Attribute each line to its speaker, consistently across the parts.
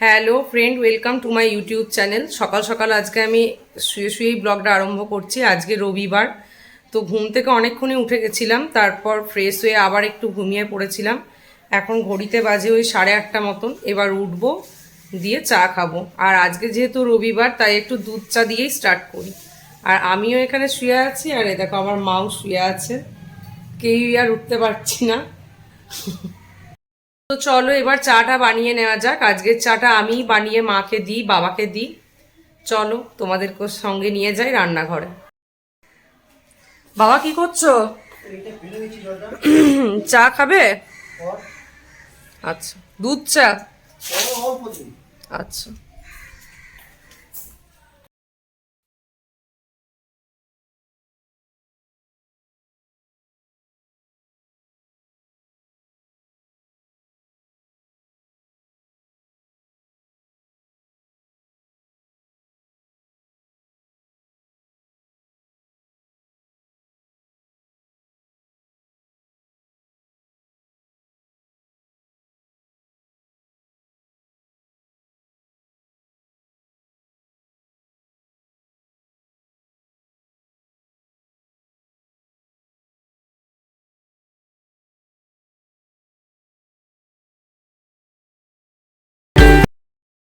Speaker 1: Hello friend, welcome to my YouTube channel. সকাল সকাল আজকে আমি শুয়ে শুয়েই ব্লগটা আরম্ভ করছি। আজকে রবিবার, তো ঘুম থেকে অনেকক্ষণই উঠে গেছিলাম, তারপর ফ্রেশ হয়ে আবার একটু ঘুমিয়ে পড়েছিলাম। এখন ঘড়িতে বাজে ওই 8:30 মতন। এবার উঠবো, দিয়ে চা খাবো। আর আজকে যেহেতু রবিবার, তাই একটু দুধ চা দিয়েই স্টার্ট করি। আর আমিও এখানে শুয়ে আছি, আর এ দেখো আমার মাও শুয়ে আছে। কেউই আর উঠতে পারছি না। তো চলো এবার চাটা বানিয়ে নেওয়া যাক। আজকের চাটা আমি বানিয়ে মাকে দিই, বাবাকে দিই। চলো তোমাদের সঙ্গে নিয়ে যাই রান্নাঘরে। বাবা কি করছো? চা খাবে? আচ্ছা, দুধ চা। আচ্ছা।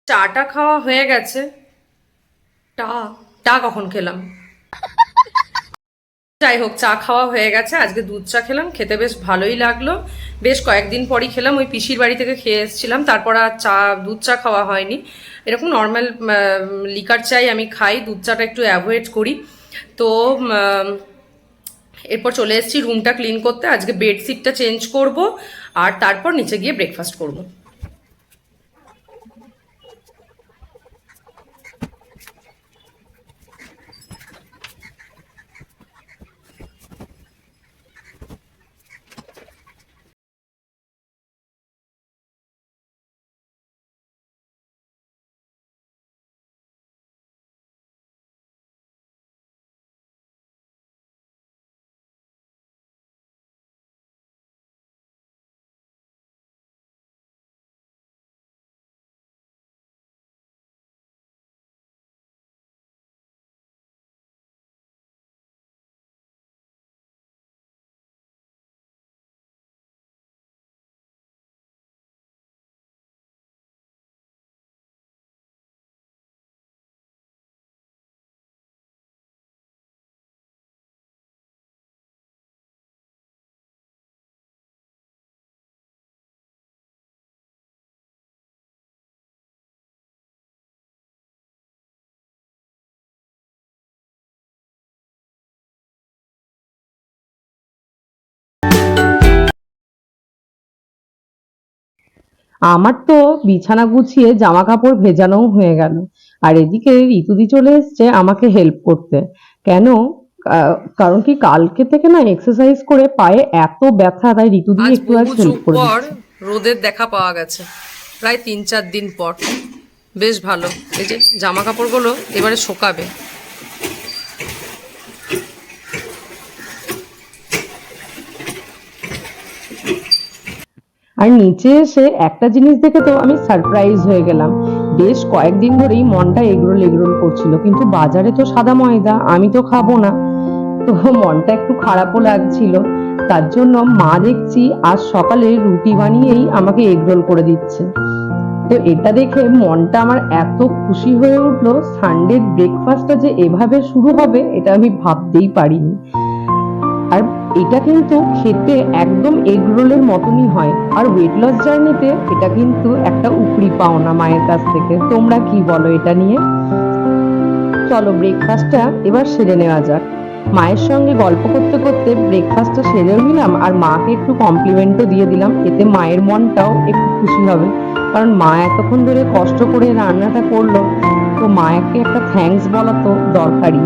Speaker 1: চাটা খাওয়া হয়ে গেছে। টা টা কখন খেলাম? যাই হোক, চা খাওয়া হয়ে গেছে। আজকে দুধ চা খেলাম, খেতে বেশ ভালোই লাগলো। বেশ কয়েকদিন পরই খেলাম, ওই পিসির বাড়ি থেকে খেয়ে এসেছিলাম, তারপর আর দুধ চা খাওয়া হয়নি। এরকম নর্মাল লিকার চাই আমি খাই, দুধ চাটা একটু অ্যাভয়েড করি। তো এরপর চলে এসেছি রুমটা ক্লিন করতে। আজকে বেডশিটটা চেঞ্জ করব, আর তারপর নিচে গিয়ে ব্রেকফাস্ট করব।
Speaker 2: আমার তো বিছানা গুছিয়ে জামা কাপড় ভেজানোও হয়ে গেল। আর এদিকে ঋতুদি চলে এসছে আমাকে হেল্প করতে। কেন? কারণ কি, কালকে থেকে না এক্সারসাইজ করে পায়ে এত ব্যথা, তাই ঋতুদি
Speaker 1: আজ
Speaker 2: একটু আজ
Speaker 1: বহু
Speaker 2: হেল্প
Speaker 1: যুগ
Speaker 2: করে
Speaker 1: পর
Speaker 2: দিচ্ছে।
Speaker 1: রোদের দেখা পাওয়া গেছে, প্রায় 3-4 দিন পর। বেশ ভালো। এই যে জামা কাপড়গুলো এবারে শোকাবে।
Speaker 2: আর নিচে এসে একটা জিনিস দেখে তো আমি সারপ্রাইজ হয়ে গেলাম। বেশ কয়েকদিন ধরেই মনটা এগরোল এগরোল করছিল, কিন্তু বাজারে তো সাদা ময়দা, আমি তো খাবো না। তো মনটা একটু খারাপও লাগছিল। তার জন্য মা দেখছি আজ সকালে রুটি বানিয়েই আমাকে এগরোল করে দিচ্ছে। তো এটা দেখে মনটা আমার এত খুশি হয়ে উঠলো। সানডে ব্রেকফাস্টটা যে এভাবে শুরু হবে এটা আমি ভাবতেই পারিনি। আর এটা কিন্তু খেতে একদম এগরোলের মতনই হয়। আর ওয়েট লস জার্নিতে এটা কিন্তু একটা উপরি পাওনা মায়ের কাছ থেকে। তোমরা কি বলো এটা নিয়ে? চলো ব্রেকফাস্টটা এবার সেরে নেওয়া যাক। মায়ের সঙ্গে গল্প করতে করতে ব্রেকফাস্টটা সেরেও নিলাম, আর মাকে একটু কমপ্লিমেন্টও দিয়ে দিলাম, এতে মায়ের মনটাও একটু খুশি হবে। কারণ মা এতক্ষণ ধরে কষ্ট করে রান্নাটা করলো, তো মাকে একটা থ্যাঙ্কস বলা তো দরকারই।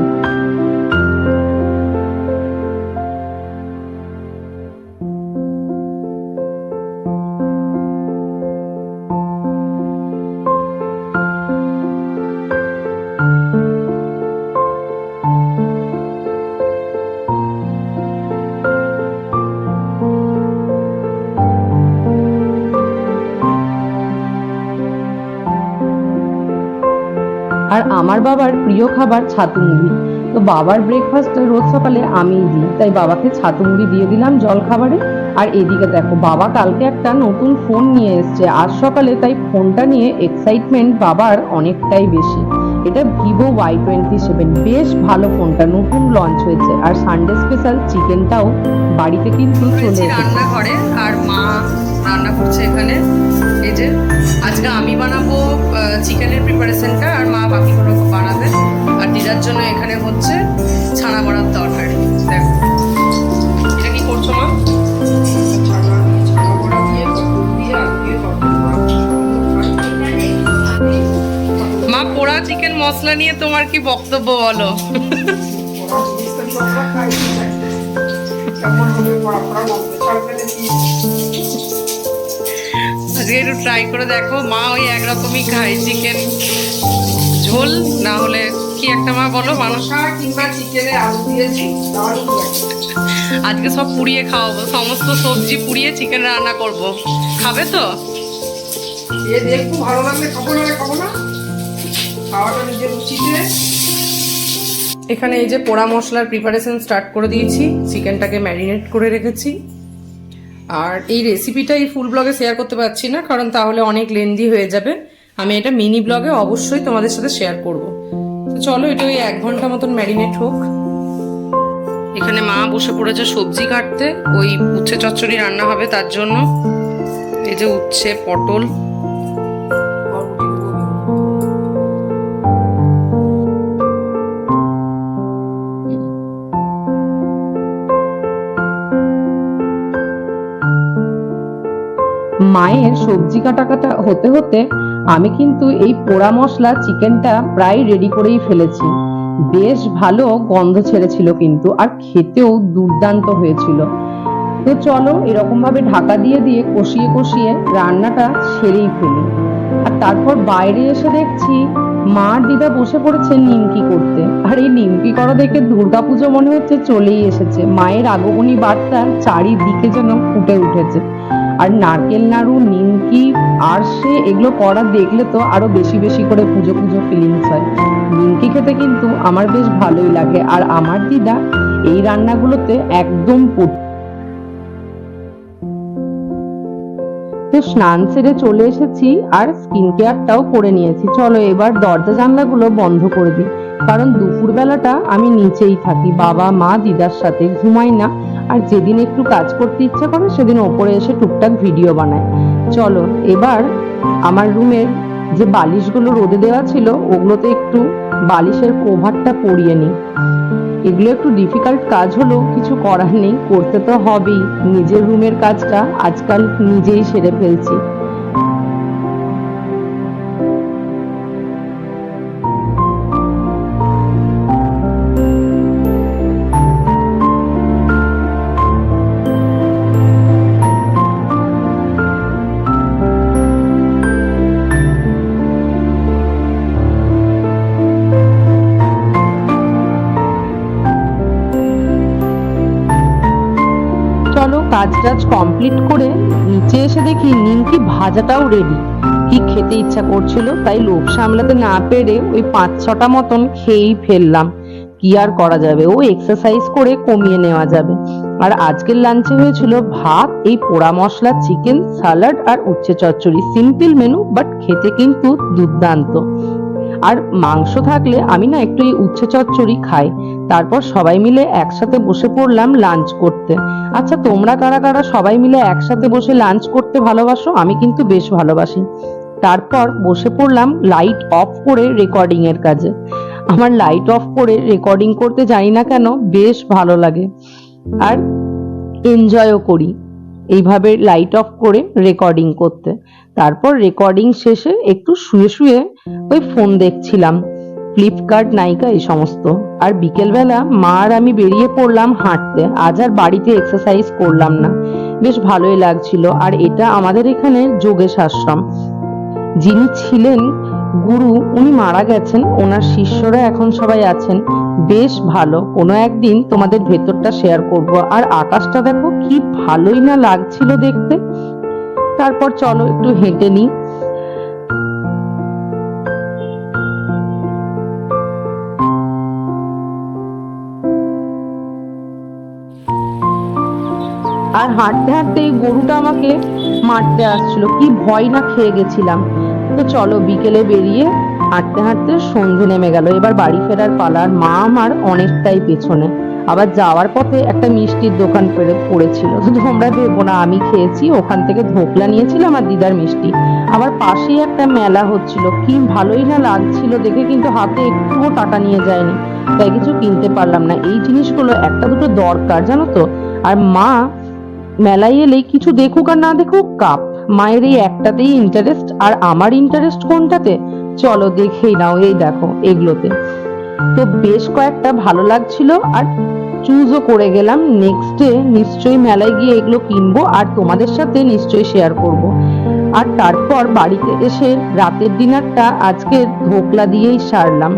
Speaker 2: আর আমার বাবার প্রিয় খাবার ছাতু মুড়ি। তো বাবার ব্রেকফাস্টে রোজ সকালে আমিই দিই, তাই বাবাকে ছাতু মুড়ি দিয়ে দিলাম জল খাবারে। আর এদিকে দেখো, বাবা কালকে একটা নতুন ফোন নিয়ে এসছে আজ সকালে, তাই ফোনটা নিয়ে এক্সাইটমেন্ট বাবার অনেকটাই বেশি। এটা ভিভো Y27, বেশ ভালো ফোনটা, নতুন লঞ্চ হয়েছে। আর সানডে স্পেশাল চিকেনটাও বাড়িতে কিন্তু চলে এসেছে
Speaker 1: রান্নাঘরে, আর মা রান্না করছে এখানে। এই যে আজকে আমি বানাবো চিকেনের প্রিপারেশনটা, আর মা বাকিগুলো বানাবে। আর দিদার জন্য এখানে হচ্ছে ছানা বড়ার তরকারি। দেখো এটা কি করছো মা? মা, পোড়া চিকেন মশলা নিয়ে তোমার কি বক্তব্য বলো? আজকে একটু ট্রাই করে দেখো। মা ওই একরকমই খায়, চিকেন ঝোল না হলে কি একটা মা বলো, মানুষ কিংবা চিকেনে আলু দিয়েছি। আজকে সব পুড়িয়ে খাওয়াবো, সমস্ত সবজি পুড়িয়ে চিকেন রান্না করব। খাবে তো?
Speaker 3: একটু ভালো লাগলে খাবো, না খাবো না, খাওয়াটা নিজের রুচিতে।
Speaker 1: এখানে এই যে পোড়া মশলার প্রিপারেশন স্টার্ট করে দিয়েছি, চিকেনটাকে ম্যারিনেট করে রেখেছি। আর এই রেসিপিটা এই ফুল ব্লগে শেয়ার করতে পারছি না, কারণ তাহলে অনেক লেন্দি হয়ে যাবে। আমি এটা মিনি ব্লগে অবশ্যই তোমাদের সাথে শেয়ার করব। তো চলো, এটা ওই 1 ঘন্টা মতন ম্যারিনেট হোক। এখানে মা বসে পড়েছে সবজি কাটতে, ওই উচ্ছে চচ্চড়ি রান্না হবে তার জন্য। এই যে উচ্ছে, পটল,
Speaker 2: মায়ের সবজি কাটা কাটা হতে হতে আমি কিন্তু এই পোড়া মশলা চিকেনটা প্রায় রেডি করেই ফেলেছি। বেশ ভালো গন্ধ ছেড়েছিল কিন্তু, আর খেতেও দুর্দান্ত হয়েছিল। তো চলো এরকম ভাবে ঢাকা দিয়ে দিয়ে কষিয়ে কষিয়ে রান্নাটা সেরেই ফেলি। আর তারপর বাইরে এসে দেখছি মা আর দিদা বসে পড়েছে নিমকি করতে। আর এই নিমকি করা দেখে দুর্গাপুজো মনে হচ্ছে চলেই এসেছে। মায়ের আগমনী বার্তা চারিদিকে যেন ফুটে উঠেছে। আর নারকেল নাড়ু, নিমকি, আর সে এগুলো করা দেখলে তো আরো বেশি বেশি করে পুজো পুজো ফিলিংস হয়। নিমকি খেতে কিন্তু আমার বেশ ভালোই লাগে, আর আমার দিদা এই রান্নাগুলোতে একদম পটু। তো স্নান সেরে চলে এসেছি আর স্কিন কেয়ারটাও করে নিয়েছি। চলো এবার দরজা জানলাগুলো বন্ধ করে দিই, কারণ দুপুর বেলাটা আমি নিচেই থাকি, বাবা মা দিদার সাথে, ঘুমাই না। আর যেদিন একটু কাজ করতে ইচ্ছা করে সেদিন ওপরে এসে টুকটাক ভিডিও বানায়। চলো এবার আমার রুমের যে বালিশগুলো রোদে দেওয়া ছিল ওগুলোতে একটু বালিশের কভারটা পরিয়ে নিই। এগুলো একটু ডিফিকাল্ট কাজ হলেও কিছু করার নেই, করতে তো হবেই। নিজের রুমের কাজটা আজকাল নিজেই সেরে ফেলছি। চলো কাজ টাজ কমপ্লিট করে নিচে এসে দেখি নিমকি ভাজাটাও রেডি। কি খেতে ইচ্ছা করছিল, তাই লোভ সামলাতে না পেরে ওই 5-6টা মতন খেয়েই ফেললাম। কি আর করা যাবে, ও এক্সারসাইজ করে কমিয়ে নেওয়া যাবে। আর আজকের লাঞ্চে হয়েছিল ভাত, এই পোড়া মশলা চিকেন, সালাড আর উচ্ছে চচ্চড়ি। সিম্পল মেনু, বাট খেতে কিন্তু দুর্দান্ত। আর মাংস থাকলে আমি না একটু এই উচ্ছে চচ্চড়ি খাই। তারপর সবাই মিলে একসাথে বসে পড়লাম লাঞ্চ করতে। আচ্ছা তোমরা কারা কারা সবাই মিলে একসাথে বসে লাঞ্চ করতে ভালোবাসো? আমি কিন্তু বেশ ভালোবাসি। তারপর বসে পড়লাম লাইট অফ করে রেকর্ডিং এর কাজে। আমার লাইট অফ করে রেকর্ডিং করতে জানি না কেন বেশ ভালো লাগে, আর এনজয়ও করি এইভাবে লাইট অফ করে রেকর্ডিং করতে। তারপর রেকর্ডিং শেষে একটু শুয়ে শুয়ে ওই ফোন দেখছিলাম, ফ্লিপকার্ট, নাইকা, এই সমস্ত। আর বিকেলবেলা মা আর আমি বেরিয়ে পড়লাম হাঁটতে। আজ আর বাড়িতে এক্সারসাইজ করলাম না, বেশ ভালোই লাগছিল। আর এটা আমাদের এখানে যোগেশ আশ্রম। যিনি ছিলেন গুরু উনি মারা গেছেন, ওনার শিষ্যরা এখন সবাই আছেন। বেশ ভালো, কোনো একদিন তোমাদের ভেতরটা শেয়ার করব। আর আকাশটা দেখো কি ভালোই না লাগছিল দেখতে। তারপর চলো একটু হেঁটে নিই। আর হাঁটতে হাঁটতে এই গরুটা আমাকে মারতে আসছিল, কি ভয় না খেয়ে গেছিলাম। তো চলো বিকেলে বেরিয়ে হাঁটতে হাঁটতে সন্ধে নেমে গেল, এবার বাড়ি ফেরার পালার। মা আমার অনেকটাই পেছনে। আবার যাওয়ার পথে একটা মিষ্টির দোকান পড়েছিল, তো তোমরা ভেবো না আমি খেয়েছি, ওখান থেকে ধোকলা নিয়েছিলাম আর দিদার মিষ্টি। আবার পাশেই একটা মেলা হচ্ছিল, কি ভালোই না লাগছিল দেখে, কিন্তু হাতে একটুও টাকা নিয়ে যায়নি, তাই কিছু কিনতে পারলাম না। এই জিনিসগুলো একটা দুটো দরকার জানো তো। আর মা মেলায় এলেই কিছু দেখুক আর না দেখুক কাপ, মায়ের এই একটাতেই ইন্টারেস্ট। আর আমার ইন্টারেস্ট কোনটাতে, চলো দেখেই নাও, এই দেখো এগুলোতে। তো বেশ কয়েকটা ভালো লাগছিল আর চুজও করে গেলাম। নেক্সট ডে নিশ্চয়ই মেলায় গিয়ে এগুলো কিনবো আর তোমাদের সাথে নিশ্চয়ই শেয়ার করব। আর তারপর বাড়িতে এসে রাতের ডিনারটা আজকে ধোকলা দিয়েই সারলাম।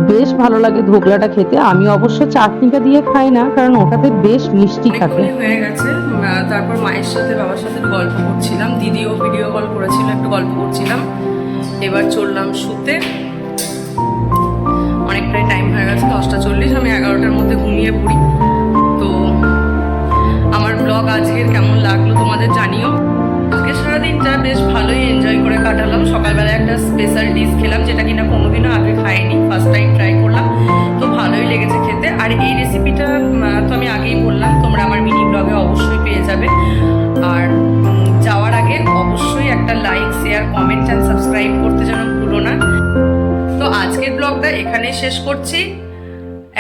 Speaker 2: বেশ ভালো লাগে ধোকলাটা খেতে। আমি অবশ্য চাটনিটা দিয়ে খাই না, কারণ ওটাতে বেশ মিষ্টি থাকে।
Speaker 1: অনেকক্ষণই হয়ে গেছে। তারপর মায়ের সাথে বাবার সাথে একটু গল্প করছিলাম, দিদিও ভিডিও কল করেছিল, একটু গল্প করছিলাম। এবার চললাম শুতে। অনেকটাই টাইম হয়ে গেছে, 10:40। আমি 11টার মধ্যে ঘুমিয়ে পড়ি। তো আমার ব্লগ আজকের কেমন লাগলো তোমাদের জানিও। আজকে সারাদিনটা বেশ ভালোই এনজয় করে কাটালাম। সকালবেলায় একটা স্পেশাল ডিশ খেলাম, যেটা কিনা কোনোদিনও আগে খাইনি, ফার্স্ট টাইম ট্রাই করলাম। তো ভালোই লেগেছে খেতে। আর এই রেসিপিটা তো আমি আগেই বললাম, তোমরা আমার মিনি ব্লগে অবশ্যই পেয়ে যাবে। আর যাওয়ার আগে অবশ্যই একটা like, share, comment and subscribe করতে যেন ভুলো না। তো আজকের ব্লগটা এখানেই শেষ করছি।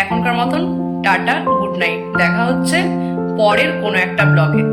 Speaker 1: এখনকার মতন টাটা, গুড নাইট। দেখা হচ্ছে পরের কোনো একটা ব্লগে।